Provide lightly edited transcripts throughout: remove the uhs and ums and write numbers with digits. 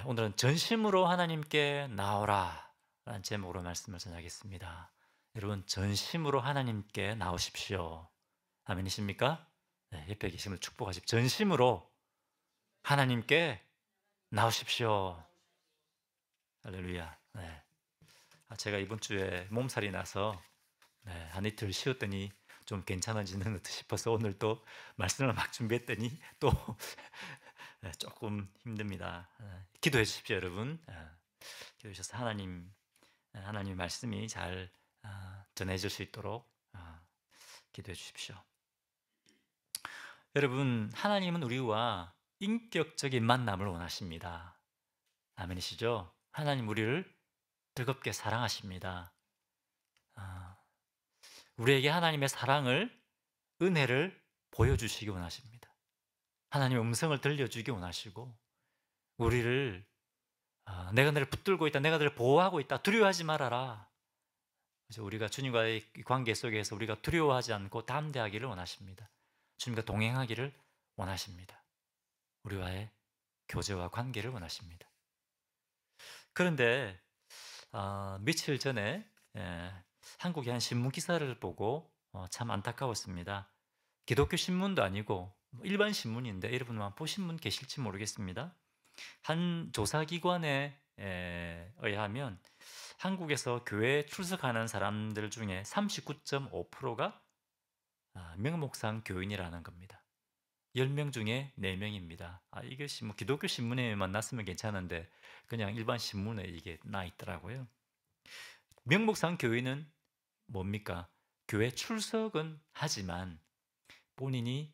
오늘은 전심으로 하나님께 나오라 라는 제목으로 말씀을 전하겠습니다. 여러분, 전심으로 하나님께 나오십시오. 아멘이십니까? 옆에 계신 분 축복하십시오. 전심으로 하나님께 나오십시오. 할렐루야. 제가 이번 주에 몸살이 나서 한 이틀 쉬었더니 좀 괜찮아지는 듯 싶어서 오늘 또 말씀을 막 준비했더니 또 조금 힘듭니다. 기도해 주십시오, 여러분. 기도해 주셔서 하나님 말씀이 잘 전해질 수 있도록 기도해 주십시오. 여러분, 하나님은 우리와 인격적인 만남을 원하십니다. 아멘이시죠? 하나님 우리를 뜨겁게 사랑하십니다. 우리에게 하나님의 사랑을, 은혜를 보여주시기 원하십니다. 하나님의 음성을 들려주기 원하시고, 우리를 내가 너를 붙들고 있다, 내가 너를 보호하고 있다, 두려워하지 말아라. 그래서 우리가 주님과의 관계 속에서 우리가 두려워하지 않고 담대하기를 원하십니다. 주님과 동행하기를 원하십니다. 우리와의 교제와 관계를 원하십니다. 그런데 며칠 전에 한국의 한 신문 기사를 보고 참 안타까웠습니다. 기독교 신문도 아니고 일반 신문인데 여러분 보신 분 계실지 모르겠습니다. 한 조사기관에 의하면 한국에서 교회에 출석하는 사람들 중에 39.5%가 명목상 교인이라는 겁니다. 10명 중에 4명입니다. 이것이 뭐 기독교 신문에만 났으면 괜찮은데 그냥 일반 신문에 이게 나 있더라고요. 명목상 교인은 뭡니까? 교회 출석은 하지만 본인이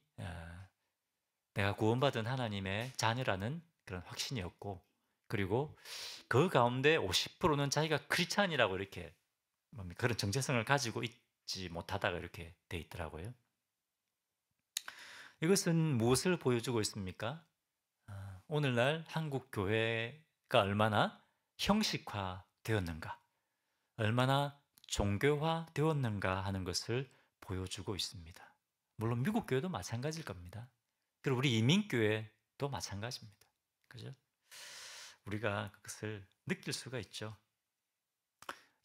내가 구원받은 하나님의 자녀라는 그런 확신이 없고, 그리고 그 가운데 50%는 자기가 크리스찬이라고 이렇게 그런 정체성을 가지고 있지 못하다가 이렇게 돼 있더라고요. 이것은 무엇을 보여주고 있습니까? 오늘날 한국 교회가 얼마나 형식화되었는가, 얼마나 종교화되었는가 하는 것을 보여주고 있습니다. 물론 미국 교회도 마찬가지일 겁니다. 그리고 우리 이민교회도 마찬가지입니다. 그죠? 우리가 그것을 느낄 수가 있죠.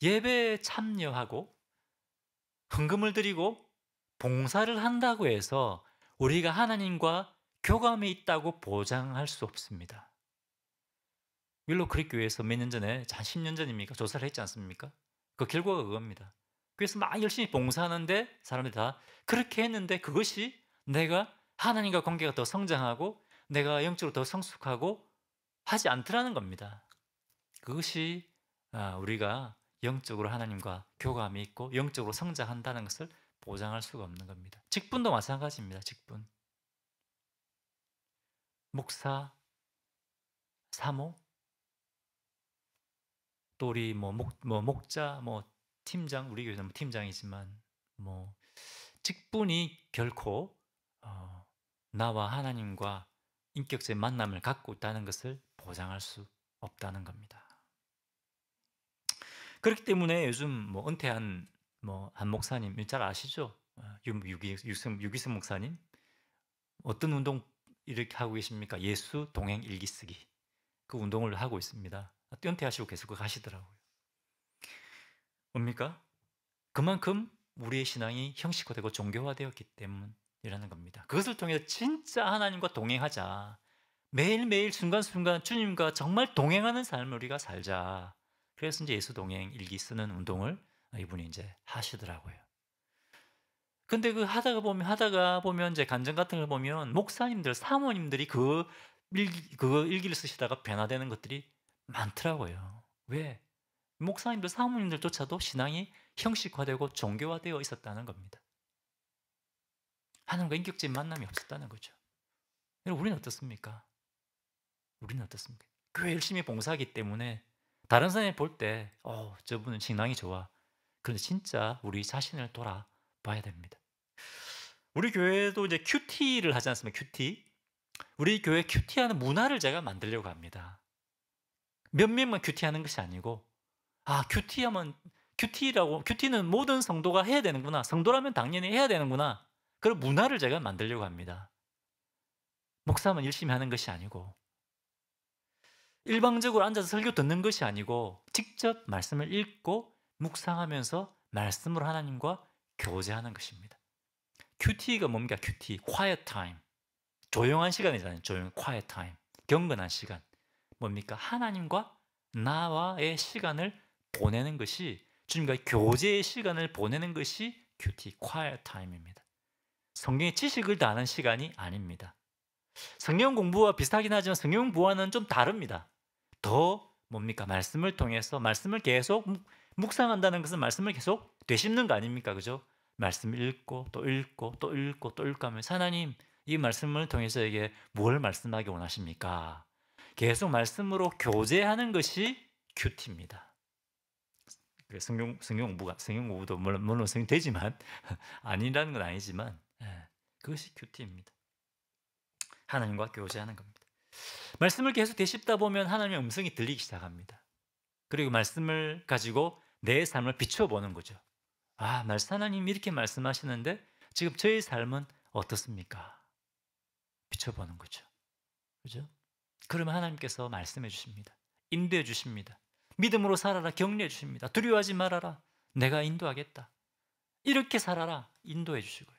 예배에 참여하고 헌금을 드리고 봉사를 한다고 해서 우리가 하나님과 교감이 있다고 보장할 수 없습니다. 윌로 크릭 교회에서 몇 년 전에, 한 10년 전입니까? 조사를 했지 않습니까? 그 결과가 그겁니다. 그래서 막 열심히 봉사하는데 사람들이 다 그렇게 했는데 그것이 내가 하나님과 관계가 더 성장하고 내가 영적으로 더 성숙하고 하지 않더라는 겁니다. 그것이 우리가 영적으로 하나님과 교감이 있고 영적으로 성장한다는 것을 보장할 수가 없는 겁니다. 직분도 마찬가지입니다. 직분. 목사, 사모, 또 우리 목자, 팀장, 우리 교회는 팀장이지만 직분이 결코 나와 하나님과 인격적인 만남을 갖고 있다는 것을 보장할 수 없다는 겁니다. 그렇기 때문에 요즘 은퇴한 한 목사님 잘 아시죠? 유기승 목사님, 어떤 운동 이렇게 하고 계십니까? 예수 동행 일기 쓰기, 그 운동을 하고 있습니다. 은퇴하시고 계속 그거 하시더라고요. 뭡니까? 그만큼 우리의 신앙이 형식화되고 종교화되었기 때문이라는 겁니다. 그것을 통해서 진짜 하나님과 동행하자, 매일매일 순간순간 주님과 정말 동행하는 삶을 우리가 살자. 그래서 이제 예수 동행 일기 쓰는 운동을 이분이 이제 하시더라고요. 근데 하다가 보면 이제 간증 같은 걸 보면 목사님들, 사모님들이 그 일기를 쓰시다가 변화되는 것들이 많더라고요. 왜? 목사님들, 사모님들조차도 신앙이 형식화되고 종교화되어 있었다는 겁니다. 하나님과 인격적인 만남이 없었다는 거죠. 여러분, 우리는 어떻습니까? 교회 열심히 봉사하기 때문에 다른 사람이 볼 때 저분은 신앙이 좋아. 그런데 진짜 우리 자신을 돌아봐야 됩니다. 우리 교회도 이제 큐티를 하지 않습니까? 큐티. 우리 교회 큐티하는 문화를 제가 만들려고 합니다. 몇 명만 큐티하는 것이 아니고, 큐티는 모든 성도가 해야 되는구나. 성도라면 당연히 해야 되는구나. 그런 문화를 제가 만들려고 합니다. 목사만 열심히 하는 것이 아니고. 일방적으로 앉아서 설교 듣는 것이 아니고 직접 말씀을 읽고 묵상하면서 말씀으로 하나님과 교제하는 것입니다. QT가 뭡니까? QT, quiet time. 조용한 시간이잖아요. 조용, quiet time. 경건한 시간. 뭡니까? 하나님과 나와의 시간을 보내는 것이, 주님과 교제의 시간을 보내는 것이 QT, quiet time입니다. 성경의 지식을 다 아는 시간이 아닙니다. 성경 공부와 비슷하긴 하지만 성경 공부와는 좀 다릅니다. 더 뭡니까? 말씀을 통해서 말씀을 계속 묵상한다는 것은 말씀을 계속 되씹는 거 아닙니까? 그죠? 말씀을 읽고 또 읽고 또 읽고 또 읽고 하면서 하나님, 이 말씀을 통해서 에게 뭘 말씀하기 원하십니까? 계속 말씀으로 교제하는 것이 큐티입니다. 성경 공부도 물론 성경 되지만 아니라는 건 아니지만 그것이 큐티입니다. 하나님과 교제하는 겁니다. 말씀을 계속 되씹다 보면 하나님의 음성이 들리기 시작합니다. 그리고 말씀을 가지고 내 삶을 비춰보는 거죠. 아, 하나님 이렇게 말씀하시는데 지금 저의 삶은 어떻습니까? 비춰보는 거죠. 그죠? 그러면 하나님께서 말씀해 주십니다. 인도해 주십니다. 믿음으로 살아라, 격려해 주십니다. 두려워하지 말아라, 내가 인도하겠다. 이렇게 살아라, 인도해 주시고요.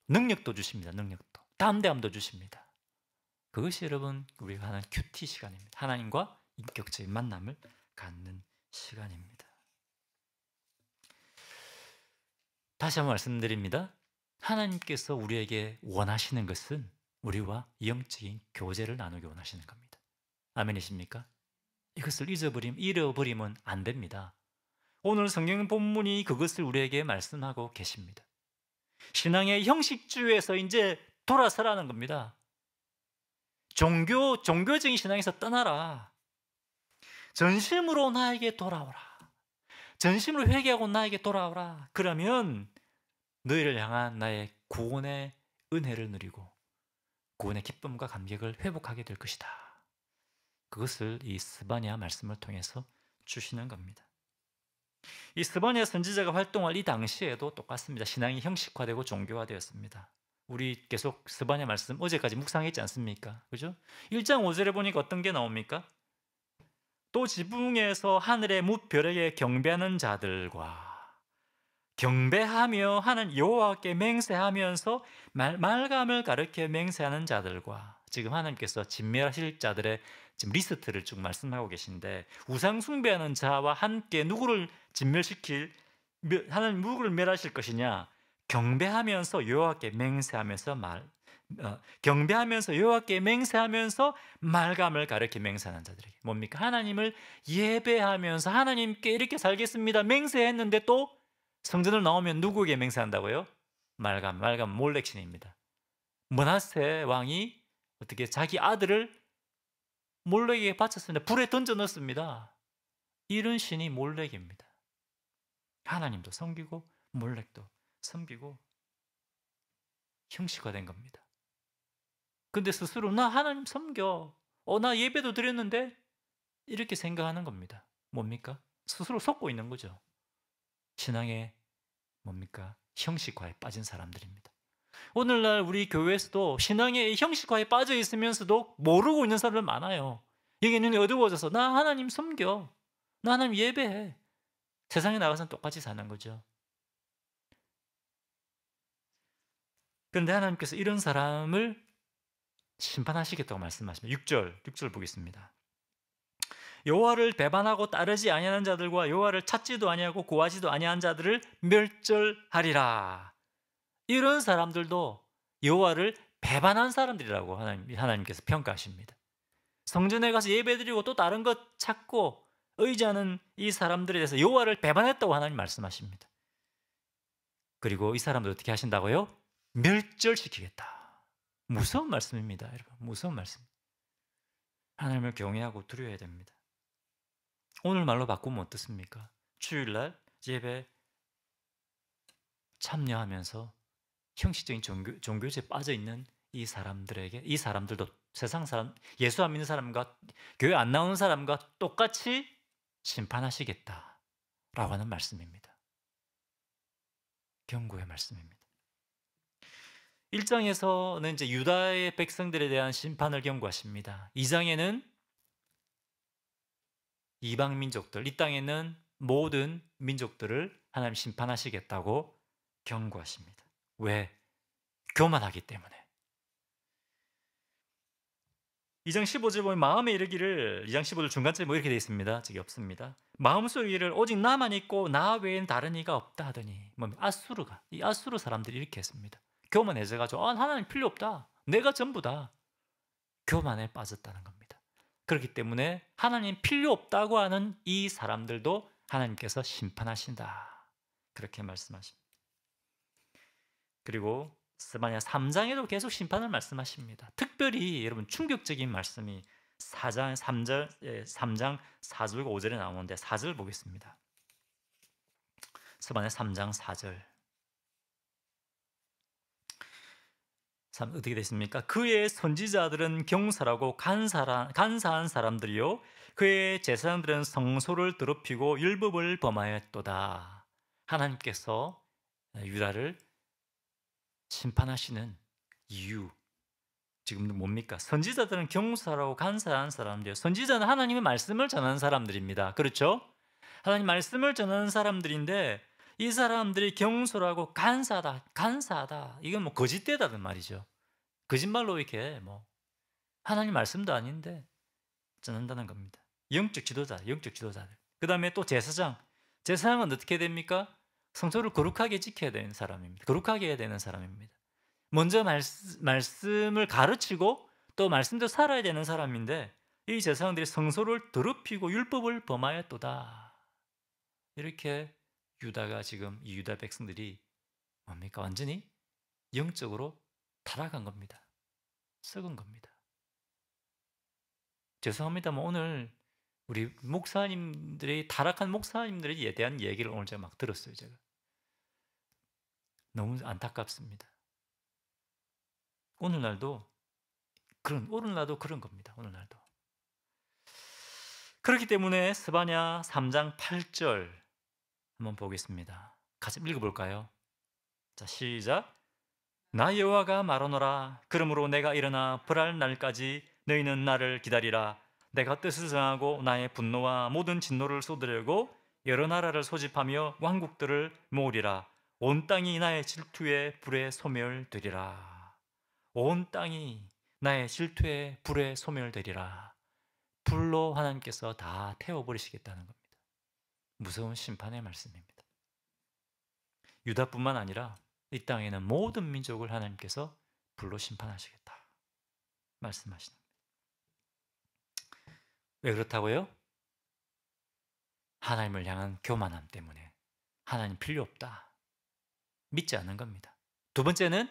능력도 주십니다. 능력도. 담대함도 주십니다. 그것이 여러분 우리가 하는 큐티 시간입니다. 하나님과 인격적인 만남을 갖는 시간입니다. 다시 한번 말씀드립니다. 하나님께서 우리에게 원하시는 것은 우리와 영적인 교제를 나누기 원하시는 겁니다. 아멘이십니까? 이것을 잃어버리면 안 됩니다. 오늘 성경 본문이 그것을 우리에게 말씀하고 계십니다. 신앙의 형식주의에서 이제 돌아서라는 겁니다. 종교적인 신앙에서 떠나라. 전심으로 나에게 돌아오라. 전심으로 회개하고 나에게 돌아오라. 그러면 너희를 향한 나의 구원의 은혜를 누리고 구원의 기쁨과 감격을 회복하게 될 것이다. 그것을 이 스바냐 말씀을 통해서 주시는 겁니다. 이 스바냐 선지자가 활동할 이 당시에도 똑같습니다. 신앙이 형식화되고 종교화되었습니다. 우리 계속 스바냐 말씀 어제까지 묵상했지 않습니까? 그죠? 1장 5절에 보니까 어떤 게 나옵니까? 또 지붕에서 하늘의 무별에게 경배하는 자들과 경배하며 하는 여호와께 맹세하면서 말감을 가르쳐 맹세하는 자들과, 지금 하나님께서 진멸하실 자들의 지금 리스트를 쭉 말씀하고 계신데, 우상 숭배하는 자와 함께 누구를 하나님 누구를 멸하실 것이냐? 경배하면서 여호와께 맹세하면서 경배하면서 여호와께 맹세하면서 말감을 가르쳐 맹세하는 자들에게, 뭡니까? 하나님을 예배하면서 하나님께 이렇게 살겠습니다 맹세했는데 또 성전을 나오면 누구에게 맹세한다고요? 말감 몰렉신입니다. 므낫세 왕이 어떻게 자기 아들을 몰렉에게 바쳤습니다. 불에 던져 넣었습니다. 이런 신이 몰렉입니다. 하나님도 섬기고 몰렉도 섬기고 형식화된 겁니다. 근데 스스로 나 하나님 섬겨, 나 예배도 드렸는데, 이렇게 생각하는 겁니다. 뭡니까? 스스로 속고 있는 거죠. 신앙의 뭡니까? 형식화에 빠진 사람들입니다. 오늘날 우리 교회에서도 신앙의 형식화에 빠져 있으면서도 모르고 있는 사람들 많아요. 여기 눈이 어두워져서 나 하나님 섬겨, 나 하나님 예배해. 세상에 나가서는 똑같이 사는 거죠. 그런데 하나님께서 이런 사람을 심판하시겠다고 말씀하십니다. 6절 보겠습니다. 여호와를 배반하고 따르지 아니하는 자들과 여호와를 찾지도 아니하고 구하지도 아니한 자들을 멸절하리라. 이런 사람들도 여호와를 배반한 사람들이라고 하나님께서 평가하십니다. 성전에 가서 예배드리고 또 다른 것 찾고 의지하는 이 사람들에 대해서 여호와를 배반했다고 하나님 말씀하십니다. 그리고 이 사람들 어떻게 하신다고요? 멸절시키겠다. 무서운 말씀입니다, 여러분. 무서운 말씀. 하나님을 경외하고 두려워해야 됩니다. 오늘 말로 바꾸면 어떻습니까? 주일날 예배 참여하면서 형식적인 종교제에 빠져있는 이 사람들에게, 이 사람들도 세상 사람, 예수 안 믿는 사람과 교회 안 나오는 사람과 똑같이 심판하시겠다라고 하는 말씀입니다. 경고의 말씀입니다. 1장에서는 이제 유다의 백성들에 대한 심판을 경고하십니다. 2장에는 이방 민족들, 이 땅에 있는 모든 민족들을 하나님 심판하시겠다고 경고하십니다. 왜? 교만하기 때문에. 2장 15절 보면 마음에 이르기를, 2장 15절 중간쯤에 뭐 이렇게 되어 있습니다. 저기 없습니다. 마음속에 이르기를 오직 나만 있고 나 외엔 다른 이가 없다 하더니, 아수르가, 이 아수르 사람들이 이렇게 했습니다. 교만해져가지고 하나님 필요 없다, 내가 전부다. 교만에 빠졌다는 겁니다. 그렇기 때문에 하나님 필요 없다고 하는 이 사람들도 하나님께서 심판하신다, 그렇게 말씀하십니다. 그리고 스바냐 3장에도 계속 심판을 말씀하십니다. 특별히 여러분 충격적인 말씀이 3장 4절과 5절에 나오는데 4절 보겠습니다. 스바냐 3장 4절. 어떻게 됐습니까? 그의 선지자들은 경솔하고 간사한 사람들이요, 그의 제사장들은 성소를 더럽히고 율법을 범하였도다. 하나님께서 유다를 심판하시는 이유, 지금 뭡니까? 선지자들은 경솔하고 간사한 사람들이요. 선지자는 하나님의 말씀을 전하는 사람들입니다. 그렇죠? 하나님 말씀을 전하는 사람들인데 이 사람들이 경솔하고 간사하다. 이건 거짓되다는 말이죠. 거짓말로 이렇게 하나님 말씀도 아닌데 전한다는 겁니다. 영적 지도자들. 그 다음에 또 제사장은 어떻게 됩니까? 성소를 거룩하게 지켜야 되는 사람입니다. 거룩하게 해야 되는 사람입니다. 먼저 말씀을 가르치고 또 말씀대로 살아야 되는 사람인데 이 제사장들이 성소를 더럽히고 율법을 범하였도다. 이렇게 유다가 지금 이 유다 백성들이 뭡니까? 완전히 영적으로 타락한 겁니다. 썩은 겁니다. 죄송합니다만 오늘 우리 목사님들이, 타락한 목사님들에 대한 얘기를 오늘 제가 막 들었어요. 제가 너무 안타깝습니다. 오늘날도 그런 겁니다. 오늘날도. 그렇기 때문에 스바냐 3장 8절 한번 보겠습니다. 같이 읽어볼까요? 자, 시작. 나 여호와가 말하노라. 그러므로 내가 일어나 벌할 날까지 너희는 나를 기다리라. 내가 뜻을 정하고 나의 분노와 모든 진노를 쏟으려고 여러 나라를 소집하며 왕국들을 모으리라. 온 땅이 나의 질투의 불에 소멸되리라. 온 땅이 나의 질투의 불에 소멸되리라. 불로 하나님께서 다 태워버리시겠다는 겁니다. 무서운 심판의 말씀입니다. 유다뿐만 아니라 이 땅에는 모든 민족을 하나님께서 불로 심판하시겠다 말씀하시는 겁니다. 왜 그렇다고요? 하나님을 향한 교만함 때문에. 하나님 필요 없다, 믿지 않는 겁니다. 두 번째는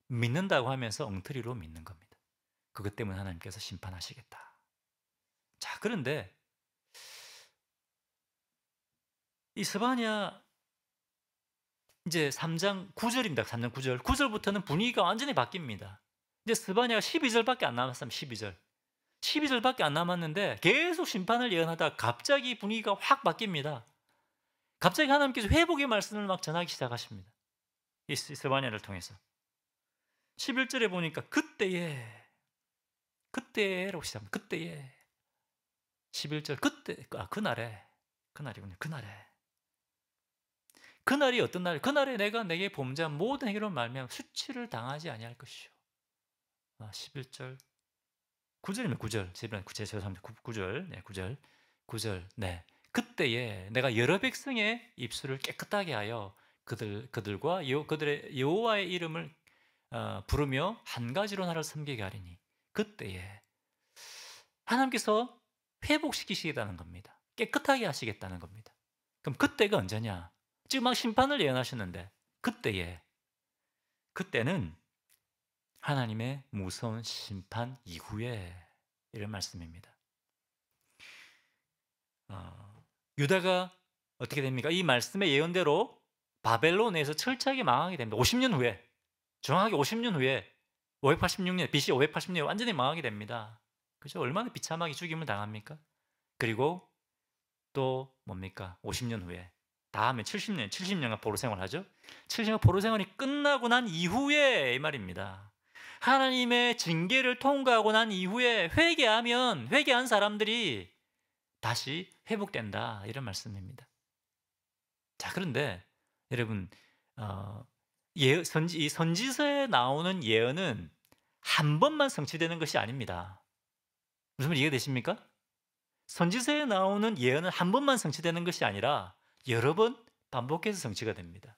믿는다고 하면서 엉터리로 믿는 겁니다. 그것 때문에 하나님께서 심판하시겠다. 자, 그런데 이 스바냐 이제 3장 9절입니다. 3장 9절. 9절부터는 분위기가 완전히 바뀝니다. 이제 스바냐가 12절밖에 안 남았습니다. 12절밖에 안 남았는데 계속 심판을 예언하다가 갑자기 분위기가 확 바뀝니다. 갑자기 하나님께서 회복의 말씀을 막 전하기 시작하십니다. 이 스바냐를 통해서. 11절에 보니까 그때라고 시작합니다. 그때에. 11절 그날이 어떤 날? 그날에 내가 내게 범죄한 모든 행위로 말미암아 수치를 당하지 아니할 것이요. 11절 9절이면 9절. 죄송합니다. 9절. 네, 9절. 네. 그때에 내가 여러 백성의 입술을 깨끗하게 하여 그들과 그들의 여호와의 이름을 부르며 한 가지로 나를 섬기게 하리니. 그때에 하나님께서 회복시키시겠다는 겁니다. 깨끗하게 하시겠다는 겁니다. 그럼 그때가 언제냐? 지금 막 심판을 예언하셨는데 그때는 하나님의 무서운 심판 이후에 이런 말씀입니다. 유다가 어떻게 됩니까? 이 말씀의 예언대로 바벨론에서 철저하게 망하게 됩니다. 50년 후에, 정확하게 50년 후에 586년, BC 580년에 완전히 망하게 됩니다. 그죠? 얼마나 비참하게 죽임을 당합니까? 그리고 또 뭡니까? 50년 후에 다음에 70년간 포로 생활하죠. 70년 포로 생활이 끝나고 난 이후에 이 말입니다. 하나님의 징계를 통과하고 난 이후에 회개한 사람들이 다시 회복된다 이런 말씀입니다. 자, 그런데 여러분, 이 선지서에 나오는 예언은 한 번만 성취되는 것이 아닙니다. 무슨 말 이해되십니까? 선지서에 나오는 예언은 한 번만 성취되는 것이 아니라 여러 번 반복해서 성취가 됩니다.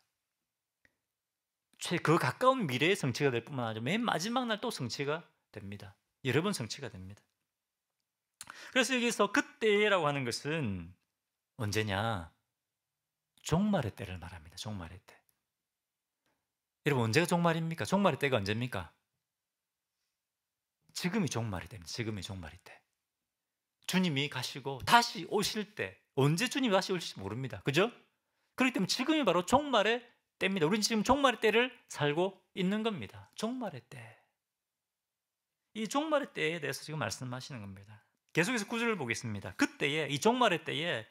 그 가까운 미래에 성취가 될 뿐만 아니라 맨 마지막 날 또 성취가 됩니다. 여러 번 성취가 됩니다. 그래서 여기서 그때라고 하는 것은 언제냐? 종말의 때를 말합니다. 종말의 때. 여러분, 언제가 종말입니까? 종말의 때가 언제입니까? 지금이 종말이 됩니다. 지금이 종말이 때. 주님이 가시고 다시 오실 때, 언제 주님이 다시 오실지 모릅니다. 그죠? 그렇기 때문에 지금이 바로 종말의 때입니다. 우리는 지금 종말의 때를 살고 있는 겁니다. 종말의 때. 이 종말의 때에 대해서 지금 말씀하시는 겁니다. 계속해서 구절을 보겠습니다. 그때에, 이 종말의 때에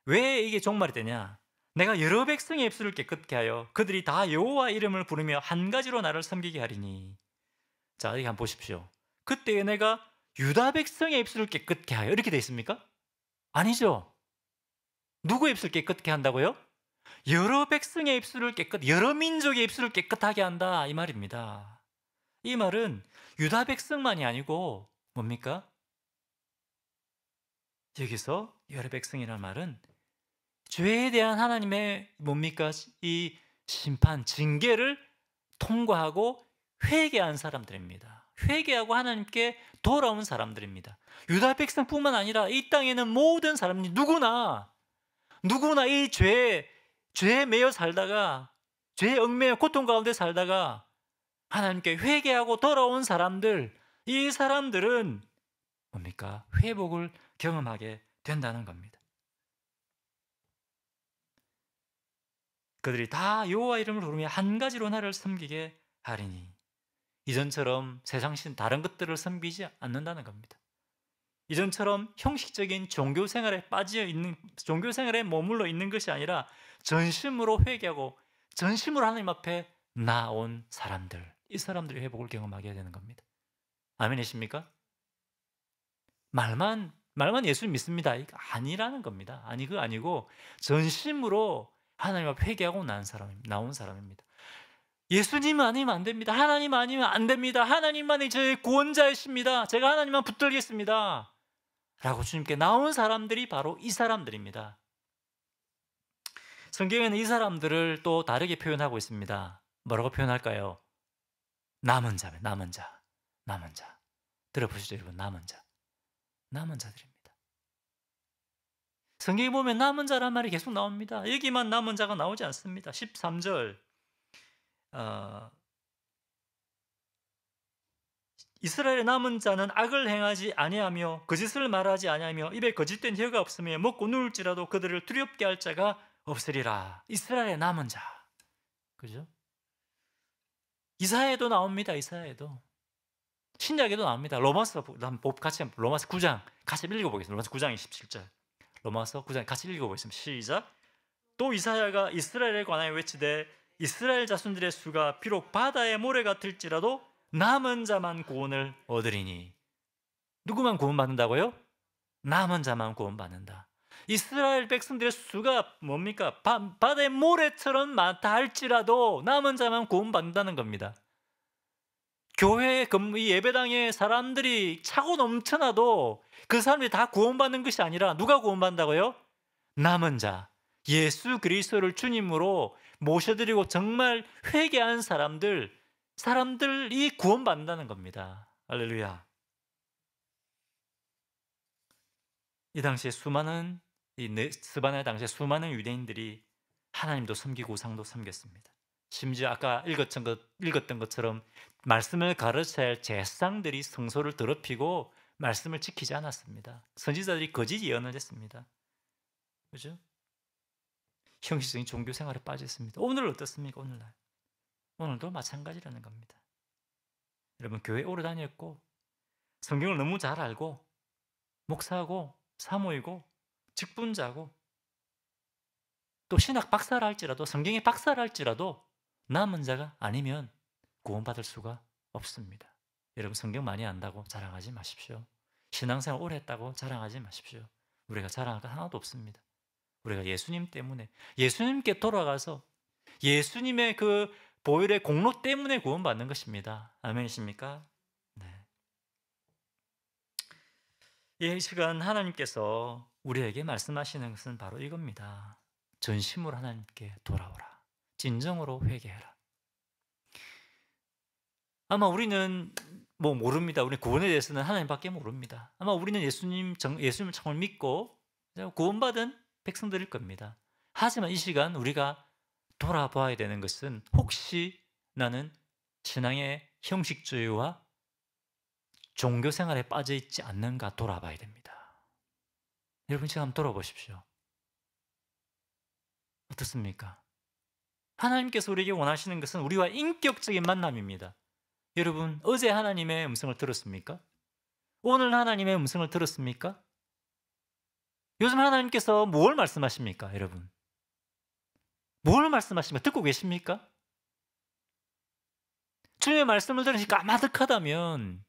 왜 이게 종말의 때냐? 내가 여러 백성의 입술을 깨끗게 하여 그들이 다 여호와 이름을 부르며 한 가지로 나를 섬기게 하리니. 자, 여기 한번 보십시오. 그때에 내가 유다 백성의 입술을 깨끗게 하여, 이렇게 되어 있습니까? 아니죠. 누구의 입술을 깨끗게 한다고요? 여러 백성의 입술을 여러 민족의 입술을 깨끗하게 한다, 이 말입니다. 이 말은 유다 백성만이 아니고 뭡니까? 여기서 여러 백성이라는 말은 죄에 대한 하나님의 뭡니까? 이 심판, 징계를 통과하고 회개한 사람들입니다. 회개하고 하나님께 돌아온 사람들입니다. 유다 백성뿐만 아니라 이 땅에는 모든 사람이 누구나 이 죄에 매여 살다가, 죄에 얽매여 고통 가운데 살다가 하나님께 회개하고 돌아온 사람들, 이 사람들은 뭡니까? 회복을 경험하게 된다는 겁니다. 그들이 다 여호와 이름을 부르며 한 가지로 나를 섬기게 하리니. 이전처럼 세상 다른 것들을 섬기지 않는다는 겁니다. 이전처럼 형식적인 종교 생활에 종교 생활에 머물러 있는 것이 아니라 전심으로 회개하고 전심으로 하나님 앞에 나온 사람들, 이 사람들이 회복을 경험하게 되는 겁니다. 아멘이십니까? 말만 예수 믿습니다, 이거 아니라는 겁니다. 그거 아니고 전심으로 하나님 앞에 회개하고 나온 사람입니다. 예수님 아니면 안 됩니다. 하나님 아니면 안 됩니다. 하나님만이 저의 구원자이십니다. 제가 하나님만 붙들겠습니다 라고 주님께 나온 사람들이 바로 이 사람들입니다. 성경에는 이 사람들을 또 다르게 표현하고 있습니다. 뭐라고 표현할까요? 남은 자. 들어보시죠, 여러분. 남은 자들입니다. 성경에 보면 남은 자란 말이 계속 나옵니다. 여기만 남은 자가 나오지 않습니다. 13절 이스라엘의 남은 자는 악을 행하지 아니하며 거짓을 말하지 아니하며 입에 거짓된 혀가 없으며 먹고 누울지라도 그들을 두렵게 할 자가 없으리라. 이스라엘의 남은 자. 그죠? 이사야에도 나옵니다. 이사야에도. 신약에도 나옵니다. 로마서 9장 같이 읽어보겠습니다. 로마서 9장 27절. 로마서 9장 같이 읽어보겠습니다. 시작. 또 이사야가 이스라엘에 관하여 외치되 이스라엘 자손들의 수가 비록 바다의 모래 같을지라도 남은 자만 구원을 얻으리니. 누구만 구원받는다고요? 남은 자만 구원받는다. 이스라엘 백성들의 수가 뭡니까? 바다의 모래처럼 많다 할지라도 남은 자만 구원받는다는 겁니다. 교회 이 예배당에 사람들이 차고 넘쳐나도 그 사람들이 다 구원받는 것이 아니라 누가 구원받는다고요? 남은 자, 예수 그리스도를 주님으로 모셔드리고 정말 회개한 사람들이 구원받는다는 겁니다. 할렐루야. 이 당시에 스바냐 당시에 수많은 유대인들이 하나님도 섬기고 우상도 섬겼습니다. 심지어 아까 읽었던 것처럼 말씀을 가르쳐야 할 제사장들이 성소를 더럽히고 말씀을 지키지 않았습니다. 선지자들이 거짓 예언을 했습니다. 그죠? 형식적인 종교 생활에 빠졌습니다. 오늘 어떻습니까? 오늘날. 오늘도 마찬가지라는 겁니다. 여러분, 교회 오래 다녔고 성경을 너무 잘 알고 목사고 사모이고 직분자고 또 신학 박사라 할지라도 성경의 박사라 할지라도 남은 자가 아니면 구원받을 수가 없습니다. 여러분, 성경 많이 안다고 자랑하지 마십시오. 신앙생활 오래 했다고 자랑하지 마십시오. 우리가 자랑할 것 하나도 없습니다. 우리가 예수님 때문에, 예수님께 돌아가서 예수님의 그 보혈의 공로 때문에 구원받는 것입니다. 아멘이십니까? 네. 이 시간 하나님께서 우리에게 말씀하시는 것은 바로 이겁니다. 전심으로 하나님께 돌아오라. 진정으로 회개해라. 아마 우리는 모릅니다. 우리 구원에 대해서는 하나님밖에 모릅니다. 아마 우리는 예수님을 정말 믿고 구원받은 백성들일 겁니다. 하지만 이 시간 우리가 돌아봐야 되는 것은 혹시 나는 신앙의 형식주의와 종교 생활에 빠져 있지 않는가 돌아봐야 됩니다. 여러분 지금 한번 돌아보십시오. 어떻습니까? 하나님께서 우리에게 원하시는 것은 우리와 인격적인 만남입니다. 여러분 어제 하나님의 음성을 들었습니까? 오늘 하나님의 음성을 들었습니까? 요즘 하나님께서 뭘 말씀하십니까, 여러분? 뭘 말씀하십니까? 듣고 계십니까? 주님의 말씀을 들으시니까 까마득하다면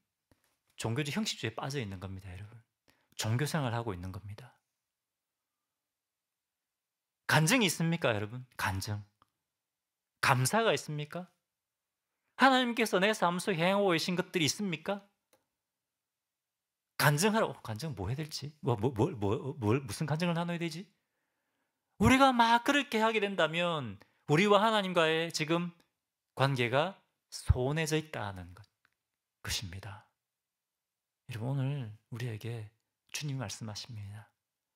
종교적 형식주의에 빠져 있는 겁니다, 여러분. 종교 생활을 하고 있는 겁니다. 간증이 있습니까, 여러분? 간증. 감사가 있습니까? 하나님께서 내 삶 속에 행하고 계신 것들이 있습니까? 간증하라고. 간증 뭐 해야 될지? 무슨 간증을 나눠야 되지? 우리가 막 그렇게 하게 된다면 우리와 하나님과의 지금 관계가 소원해져 있다는 것입니다. 여러분 오늘 우리에게 주님이 말씀하십니다.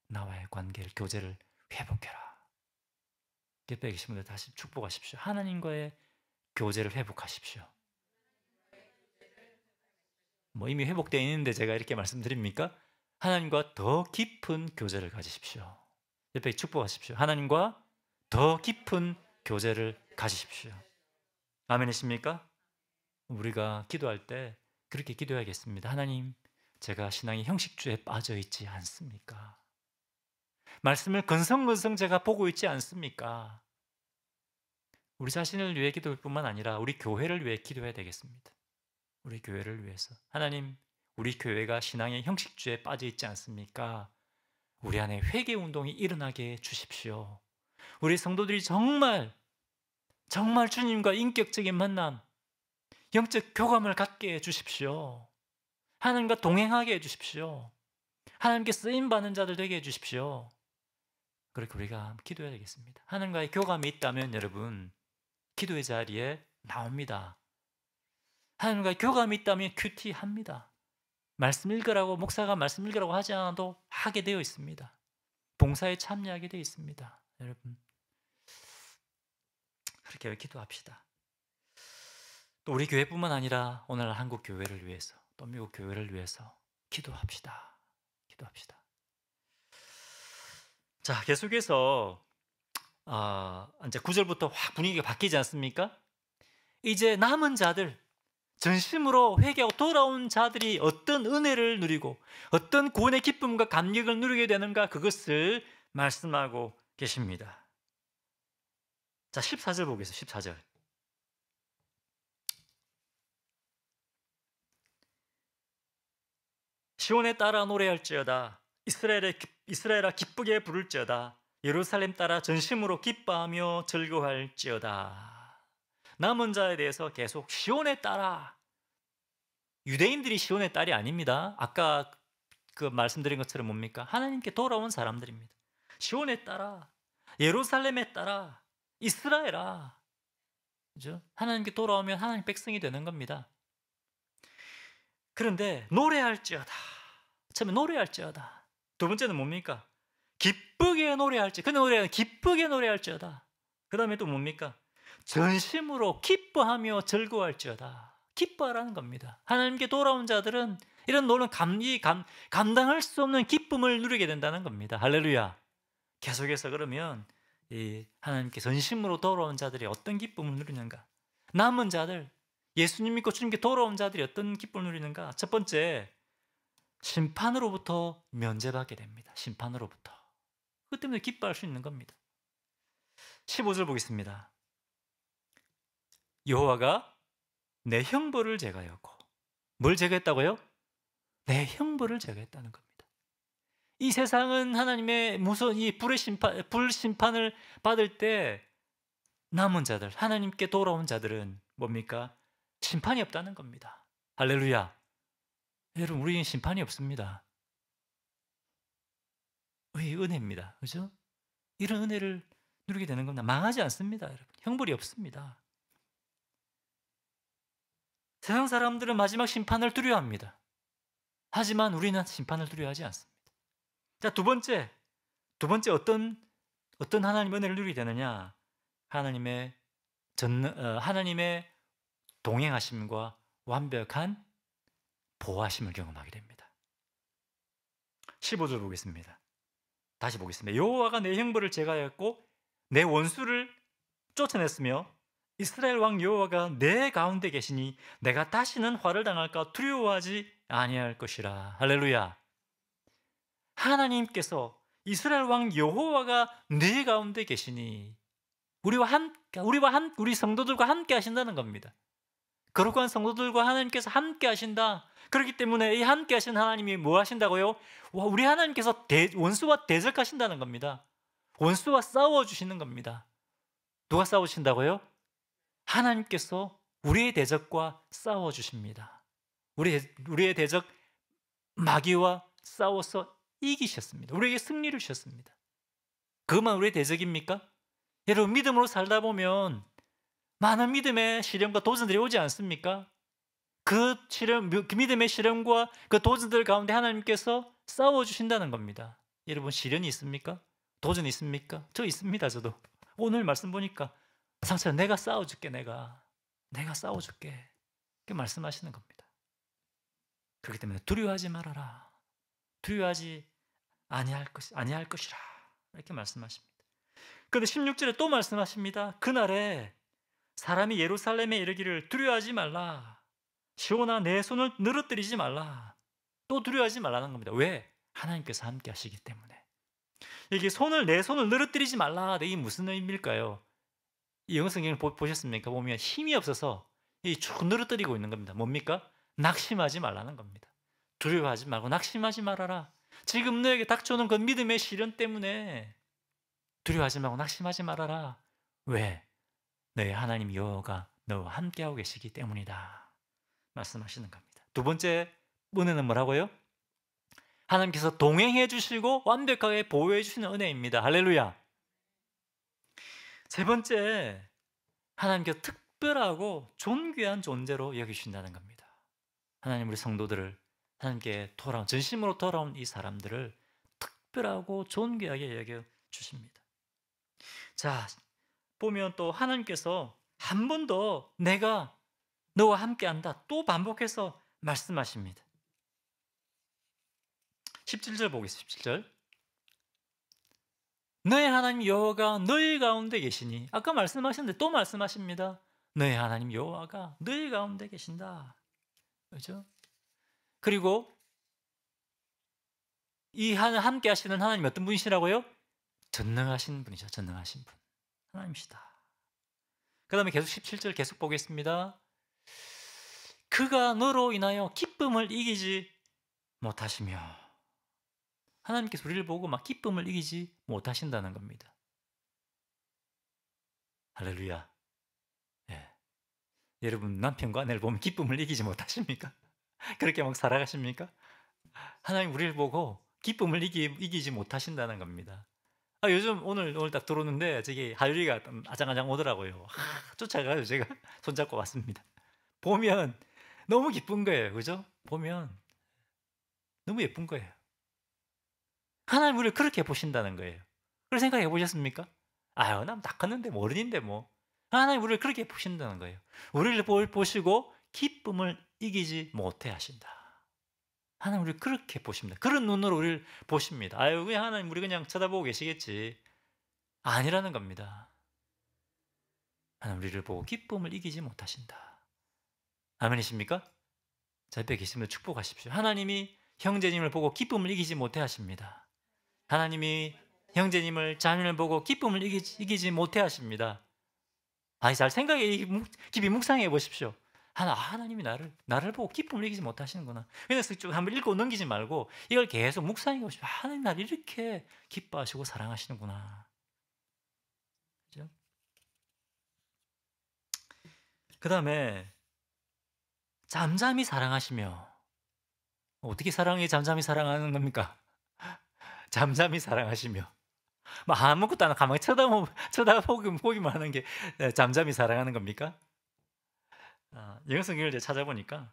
나와의 관계를, 교제를 회복해라. 옆에 계신 분들 다시 축복하십시오. 하나님과의 교제를 회복하십시오. 이미 회복되어 있는데 제가 이렇게 말씀드립니까? 하나님과 더 깊은 교제를 가지십시오. 옆에 축복하십시오. 하나님과 더 깊은 교제를 가지십시오. 아멘이십니까? 우리가 기도할 때 그렇게 기도해야겠습니다. 하나님, 제가 신앙의 형식주의에 빠져 있지 않습니까? 말씀을 건성건성 제가 보고 있지 않습니까? 우리 자신을 위해 기도할 뿐만 아니라 우리 교회를 위해 기도해야 되겠습니다. 우리 교회를 위해서. 하나님, 우리 교회가 신앙의 형식주의에 빠져 있지 않습니까? 우리 안에 회개 운동이 일어나게 해 주십시오. 우리 성도들이 정말 주님과 인격적인 만남, 영적 교감을 갖게 해 주십시오. 하나님과 동행하게 해 주십시오. 하나님께 쓰임받는 자들 되게 해 주십시오. 그렇게 우리가 기도해야 되겠습니다. 하나님과의 교감이 있다면 여러분 기도의 자리에 나옵니다. 하나님과의 교감이 있다면 큐티합니다. 말씀 읽으라고 목사가 말씀 읽으라고 하지 않아도 하게 되어 있습니다. 봉사에 참여하게 되어 있습니다. 여러분 그렇게 기도합시다. 또 우리 교회뿐만 아니라 오늘 한국 교회를 위해서 또 미국 교회를 위해서 기도합시다. 기도합시다. 자, 계속해서 이제 9절부터 확 분위기가 바뀌지 않습니까? 이제 남은 자들, 전심으로 회개하고 돌아온 자들이 어떤 은혜를 누리고 어떤 구원의 기쁨과 감격을 누리게 되는가 그것을 말씀하고 계십니다. 자, 14절 보겠습니다. 14절. 시온에 따라 노래할지어다. 이스라엘아 기쁘게 부를지어다. 예루살렘 따라 전심으로 기뻐하며 즐거워할지어다. 남은 자에 대해서 계속 시온에 따라. 유대인들이 시온의 딸이 아닙니다. 아까 그 말씀드린 것처럼 뭡니까? 하나님께 돌아온 사람들입니다. 시온에 따라, 예루살렘에 따라, 이스라엘아. 그죠? 하나님께 돌아오면 하나님 백성이 되는 겁니다. 그런데 노래할지어다. 처음에 노래할지어다. 두 번째는 뭡니까? 기쁘게 노래할지. 그 노래는 기쁘게 노래할지어다. 그 다음에 또 뭡니까? 전심으로 기뻐하며 즐거워할지어다. 기뻐하라는 겁니다. 하나님께 돌아온 자들은 이런 놀라운 감당할 수 없는 기쁨을 누리게 된다는 겁니다. 할렐루야. 계속해서 그러면 이 하나님께 전심으로 돌아온 자들이 어떤 기쁨을 누리는가? 남은 자들, 예수님 믿고 주님께 돌아온 자들이 어떤 기쁨을 누리는가? 첫 번째, 심판으로부터 면제받게 됩니다. 심판으로부터. 그것 때문에 기뻐할 수 있는 겁니다. 15절 보겠습니다. 여호와가 내 형벌을 제거하였고, 뭘 제거했다고요? 내 형벌을 제거했다는 겁니다. 이 세상은 하나님의 무서운 이 불 심판을 받을 때 남은 자들, 하나님께 돌아온 자들은 뭡니까? 심판이 없다는 겁니다. 할렐루야. 여러분, 우리는 심판이 없습니다. 이 은혜입니다. 그죠? 이런 은혜를 누리게 되는 겁니다. 망하지 않습니다, 여러분. 형벌이 없습니다. 세상 사람들은 마지막 심판을 두려워합니다. 하지만 우리는 심판을 두려워하지 않습니다. 자, 두 번째 어떤 하나님 은혜를 누리게 되느냐? 하나님의 하나님의 동행하심과 완벽한 보호하심을 경험하게 됩니다. 15절 보겠습니다. 다시 보겠습니다. 여호와가 내 형벌을 제거하였고 내 원수를 쫓아냈으며 이스라엘 왕 여호와가 내 가운데 계시니 내가 다시는 화를 당할까 두려워하지 아니할 것이라. 할렐루야. 하나님께서 이스라엘 왕 여호와가 내 가운데 계시니 우리 성도들과 함께 하신다는 겁니다. 거룩한 성도들과 하나님께서 함께 하신다. 그렇기 때문에 이 함께 하신 하나님이 뭐 하신다고요? 우리 하나님께서 원수와 대적하신다는 겁니다. 원수와 싸워주시는 겁니다. 누가 싸우신다고요? 하나님께서 우리의 대적과 싸워주십니다. 우리의 대적 마귀와 싸워서 이기셨습니다. 우리에게 승리를 주셨습니다. 그것만 우리의 대적입니까? 여러분, 믿음으로 살다 보면 많은 믿음의 시련과 도전들이 오지 않습니까? 그 믿음의 시련과 그 도전들 가운데 하나님께서 싸워주신다는 겁니다. 여러분, 시련이 있습니까? 도전이 있습니까? 저 있습니다. 저도 오늘 말씀 보니까 상처 내가 싸워줄게. 내가 싸워줄게. 그렇게 말씀하시는 겁니다. 그렇기 때문에 두려워하지 말아라. 두려워하지 아니할 것이라. 이렇게 말씀하십니다. 그런데 16절에 또 말씀하십니다. 그날에 사람이 예루살렘에 이르기를 두려워하지 말라. 시온아 내 손을 늘어뜨리지 말라. 또 두려워하지 말라는 겁니다. 왜? 하나님께서 함께 하시기 때문에. 이게 내 손을 늘어뜨리지 말라. 이게 무슨 의미일까요? 이 영어 성경을 보셨습니까? 보면 힘이 없어서 쭉 늘어뜨리고 있는 겁니다. 뭡니까? 낙심하지 말라는 겁니다. 두려워하지 말고 낙심하지 말아라. 지금 너에게 닥쳐오는 그 믿음의 시련 때문에 두려워하지 말고 낙심하지 말아라. 왜? 너의 하나님 여호와가 너와 함께하고 계시기 때문이다. 말씀하시는 겁니다. 두 번째 은혜는 뭐라고요? 하나님께서 동행해 주시고 완벽하게 보호해 주시는 은혜입니다. 할렐루야. 세 번째, 하나님께서 특별하고 존귀한 존재로 여기신다는 겁니다. 하나님 우리 성도들을 하나님께 전심으로 돌아온 이 사람들을 특별하고 존귀하게 여겨주십니다. 자, 보면 또 하나님께서 한 번 더 내가 너와 함께한다 또 반복해서 말씀하십니다. 17절 보겠습니다. 17절. 너의 하나님 여호와가 너희 가운데 계시니 아까 말씀하셨는데 또 말씀하십니다. 너의 하나님 여호와가 너희 가운데 계신다. 그렇죠? 그리고 이 함께 하시는 하나님 어떤 분이시라고요? 전능하신 분이죠. 전능하신 분. 하나님이시다. 그 다음에 계속 17절 계속 보겠습니다. 그가 너로 인하여 기쁨을 이기지 못하시며 하나님께서 우리를 보고 막 기쁨을 이기지 못하신다는 겁니다. 할렐루야. 예. 여러분 남편과 아내를 보면 기쁨을 이기지 못하십니까? 그렇게 막 살아가십니까? 하나님 우리를 보고 기쁨을 이기지 못하신다는 겁니다. 요즘 오늘 딱 들어오는데 저기 하율이가 아장아장 오더라고요. 쫓아가요. 제가 손잡고 왔습니다. 보면 너무 기쁜 거예요. 그죠? 보면 너무 예쁜 거예요. 하나님 우리를 그렇게 보신다는 거예요. 그걸 생각해 보셨습니까? 난 다 컸는데 뭐 어른인데 뭐. 하나님 우리를 그렇게 보신다는 거예요. 우리를 보시고 기쁨을 이기지 못해 하신다. 하나님 우리를 그렇게 보십니다. 그런 눈으로 우리를 보십니다. 그냥 하나님 우리 그냥 쳐다보고 계시겠지. 아니라는 겁니다. 하나님 우리를 보고 기쁨을 이기지 못하신다. 아멘이십니까? 자, 옆에 계시면 축복하십시오. 하나님이 형제님을 보고 기쁨을 이기지 못해 하십니다. 하나님이 형제님을 자매를 보고 기쁨을 이기지 못해 하십니다. 잘 생각해 깊이 묵상해 보십시오. 하나님이 나를 보고 기쁨을 이기지 못하시는구나. 그래서 쭉 한번 읽고 넘기지 말고 이걸 계속 묵상해 보시면 하나님 나를 이렇게 기뻐하시고 사랑하시는구나. 그죠? 그다음에 잠잠히 사랑하시며 어떻게 잠잠히 사랑하는 겁니까? 잠잠히 사랑하시며 뭐 아무것도 안 하고 가만히 쳐다보기만 하는 게 잠잠히 사랑하는 겁니까? 영어 성경을 이제 찾아보니까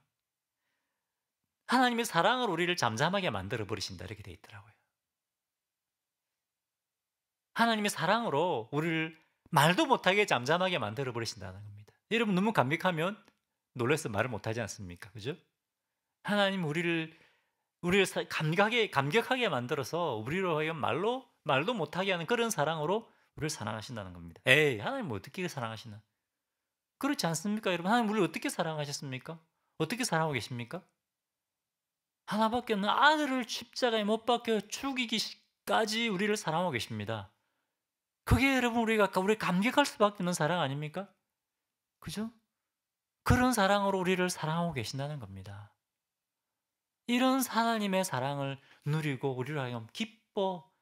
하나님의 사랑으로 우리를 잠잠하게 만들어 버리신다 이렇게 돼 있더라고요. 하나님의 사랑으로 우리를 말도 못하게 잠잠하게 만들어 버리신다는 겁니다. 여러분 너무 감격하면 놀라서 말을 못하지 않습니까? 그죠? 하나님 우리를 감격하게 만들어서 우리로 하여금 말도 못하게 하는 그런 사랑으로 우리를 사랑하신다는 겁니다. 에이 하나님 뭐 어떻게 사랑하시나? 그렇지 않습니까 여러분? 하나님 우리를 어떻게 사랑하셨습니까? 어떻게 사랑하고 계십니까? 하나밖에 없는 아들을 십자가에 못 박혀 죽이기까지 우리를 사랑하고 계십니다. 그게 여러분 우리 감격할 수밖에 없는 사랑 아닙니까? 그죠? 그런 사랑으로 우리를 사랑하고 계신다는 겁니다. 이런 하나님의 사랑을 누리고 우리로 하여금 기뻐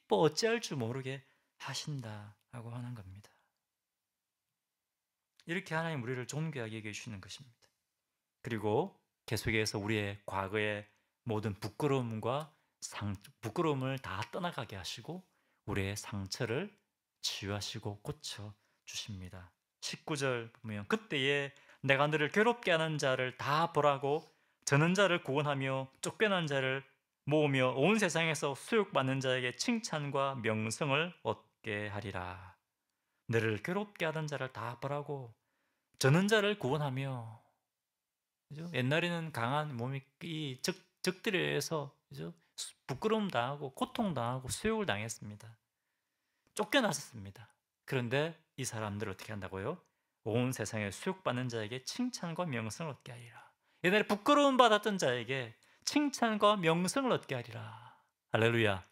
어찌할 줄 모르게 하신다라고 하는 겁니다. 이렇게 하나님 우리를 존귀하게 여겨주시는 것입니다. 그리고 계속해서 우리의 과거의 모든 부끄러움을 다 떠나가게 하시고 우리의 상처를 치유하시고 고쳐주십니다. 19절 보면 그때에 내가 너를 괴롭게 하는 자를 다 벌하고 저는 자를 구원하며 쫓겨난 자를 모으며 온 세상에서 수욕받는 자에게 칭찬과 명성을 얻게 하리라. 너를 괴롭게 하던 자를 다 벌하고 저는 자를 구원하며 그죠? 옛날에는 강한 몸이 이 적들에 의해서 그죠? 부끄러움 당하고 고통 당하고 수욕을 당했습니다. 쫓겨났었습니다. 그런데 이 사람들을 어떻게 한다고요? 온 세상에 수욕받는 자에게 칭찬과 명성을 얻게 하리라. 옛날에 부끄러움 받았던 자에게 칭찬과 명성을 얻게 하리라. 할렐루야.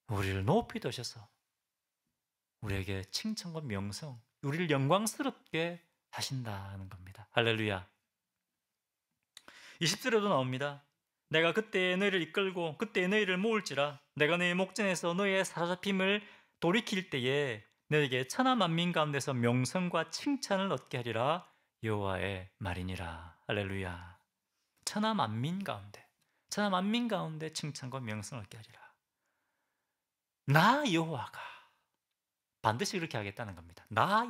우리를 높이 드셔서 우리에게 칭찬과 명성, 우리를 영광스럽게 하신다는 겁니다. 할렐루야. 20절에도 나옵니다. 내가 그때 너희를 이끌고 그때 너희를 모을지라 내가 너희 목전에서 너희의 사로잡힘을 돌이킬 때에 너희에게 천하 만민 가운데서 명성과 칭찬을 얻게 하리라 여호와의 말이니라. 할렐루야. 천하 만민 가운데 칭찬과 명성을 얻게 하리라. 나 여호와가 반드시 그렇게 하겠다는 겁니다. 나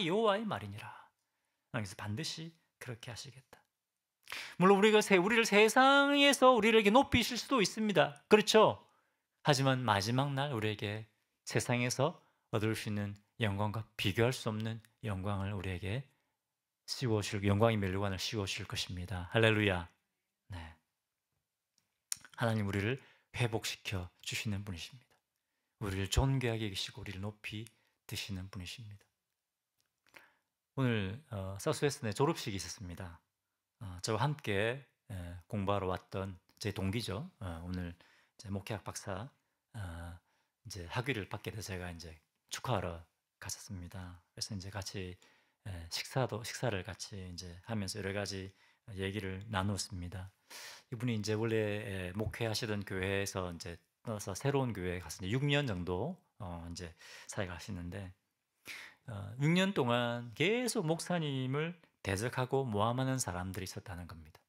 여호와의 말이니라. 그래서 반드시 그렇게 하시겠다. 물론 우리를 세상에서 우리에게 높이실 수도 있습니다. 그렇죠? 하지만 마지막 날 우리에게 세상에서 얻을 수 있는 영광과 비교할 수 없는 영광을 우리에게 영광의 멸류관을 씌워주실 것입니다. 할렐루야. 네. 하나님 우리를 회복시켜 주시는 분이십니다. 우리를 존귀하게 계시고 우리를 높이 드시는 분이십니다. 오늘 사우스웨스트의 졸업식이 있었습니다. 저와 함께 공부하러 왔던 제 동기죠. 오늘 이제 목회학 박사 이제 학위를 받게 돼서 제가 이제 축하하러 갔었습니다. 그래서 이제 같이 식사를 같이 이제 하면서 여러 가지 얘기를 나누었습니다. 이분이 이제 원래 목회하시던 교회에서 이제 떠나서 새로운 교회에 가서 6년 정도 이제 사역하시는데 6년 동안 계속 목사님을 대적하고 모함하는 사람들이 있었다는 겁니다.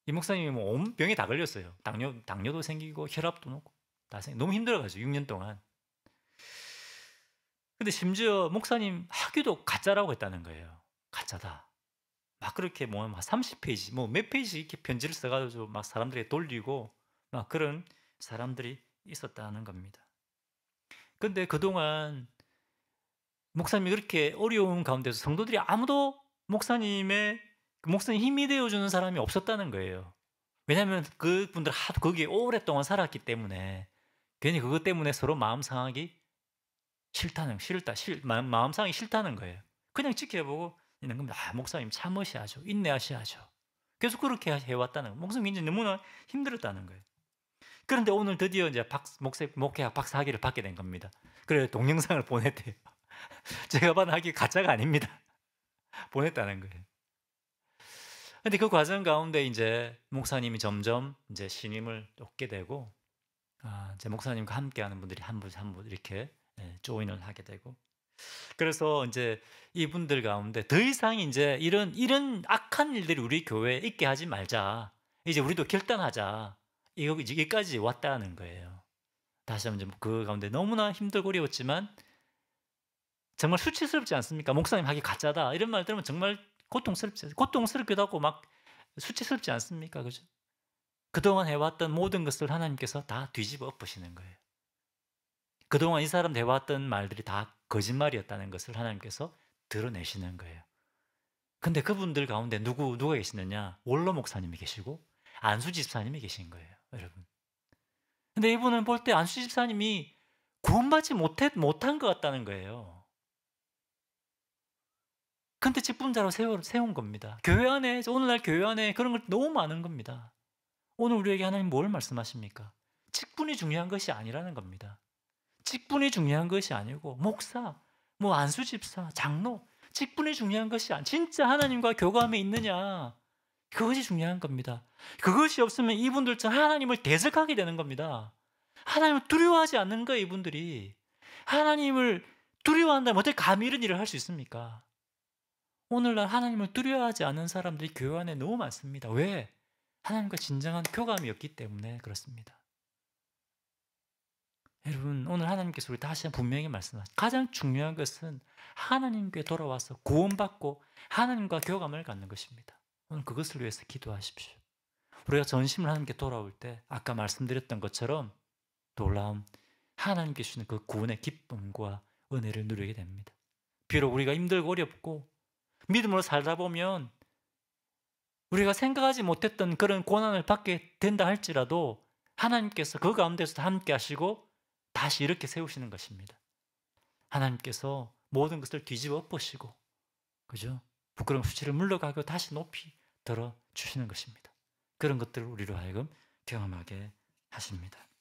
이 목사님이 뭐 온 병에 다 걸렸어요. 당뇨도 생기고 혈압도 높고 너무 힘들어가지고 6년 동안. 근데 심지어 목사님 학위도 가짜라고 했다는 거예요. 가짜다. 막 그렇게 뭐 30페이지 뭐 몇 페이지 이렇게 편지를 써가지고 막 사람들에게 돌리고 막 그런 사람들이 있었다는 겁니다. 근데 그동안 목사님이 그렇게 어려운 가운데서 성도들이 아무도 목사님 힘이 되어주는 사람이 없었다는 거예요. 왜냐하면 그분들 하도 거기에 오랫동안 살았기 때문에 괜히 그것 때문에 서로 마음 상하기 마음 상하기 싫다는 거예요. 그냥 지켜보고 있는 겁니다. 목사님 참으셔야죠. 인내하셔야죠. 계속 그렇게 해왔다는 거예요. 목사님이 이제 너무나 힘들었다는 거예요. 그런데 오늘 드디어 이제 목회학 박사 학위를 받게 된 겁니다. 그래서 동영상을 보냈대요. 제가 받은 학위 가짜가 아닙니다. 보냈다는 거예요. 근데 그 과정 가운데 이제 목사님이 점점 이제 신임을 얻게 되고, 이제 목사님과 함께하는 분들이 한 분 한 분 이렇게 조인을 하게 되고, 그래서 이제 이분들 가운데 더 이상 이제 이런 악한 일들이 우리 교회에 있게 하지 말자. 이제 우리도 결단하자. 이거 이제 여기까지 왔다는 거예요. 다시 한번 그 가운데 너무나 힘들고 어려웠지만 정말 수치스럽지 않습니까? 목사님 하기 가짜다. 이런 말 들으면 정말 고통스럽기도 하고 막 수치스럽지 않습니까? 그죠? 그동안 해왔던 모든 것을 하나님께서 다 뒤집어 엎으시는 거예요. 그동안 이 사람 해왔던 말들이 다 거짓말이었다는 것을 하나님께서 드러내시는 거예요. 근데 그분들 가운데 누가 계시느냐? 원로 목사님이 계시고 안수 집사님이 계신 거예요, 여러분. 근데 이분은 볼 때 안수 집사님이 구원받지 못한 것 같다는 거예요. 근데 직분자로 세운 겁니다. 교회 안에, 오늘날 교회 안에 그런 걸 너무 많은 겁니다. 오늘 우리에게 하나님 뭘 말씀하십니까? 직분이 중요한 것이 아니라는 겁니다. 직분이 중요한 것이 아니고 목사, 뭐 안수 집사, 장로, 직분이 중요한 것이 진짜 하나님과 교감에 있느냐, 그것이 중요한 겁니다. 그것이 없으면 이분들처럼 하나님을 대적하게 되는 겁니다. 하나님을 두려워하지 않는 거예요, 이분들이. 하나님을 두려워한다면 어떻게 감히 이런 일을 할 수 있습니까? 오늘날 하나님을 두려워하지 않는 사람들이 교회 안에 너무 많습니다. 왜? 하나님과 진정한 교감이 없기 때문에 그렇습니다. 여러분, 오늘 하나님께서 우리 다시 한번 분명히 말씀하시죠. 가장 중요한 것은 하나님께 돌아와서 구원받고 하나님과 교감을 갖는 것입니다. 오늘 그것을 위해서 기도하십시오. 우리가 전심을 하나님께 돌아올 때 아까 말씀드렸던 것처럼 놀라운 하나님께 주시는 그 구원의 기쁨과 은혜를 누리게 됩니다. 비록 우리가 힘들고 어렵고 믿음으로 살다 보면 우리가 생각하지 못했던 그런 고난을 받게 된다 할지라도 하나님께서 그 가운데서 함께 하시고 다시 이렇게 세우시는 것입니다. 하나님께서 모든 것을 뒤집어 엎으시고, 그죠? 부끄러움 수치를 물러가고 다시 높이 들어 주시는 것입니다. 그런 것들을 우리로 하여금 경험하게 하십니다.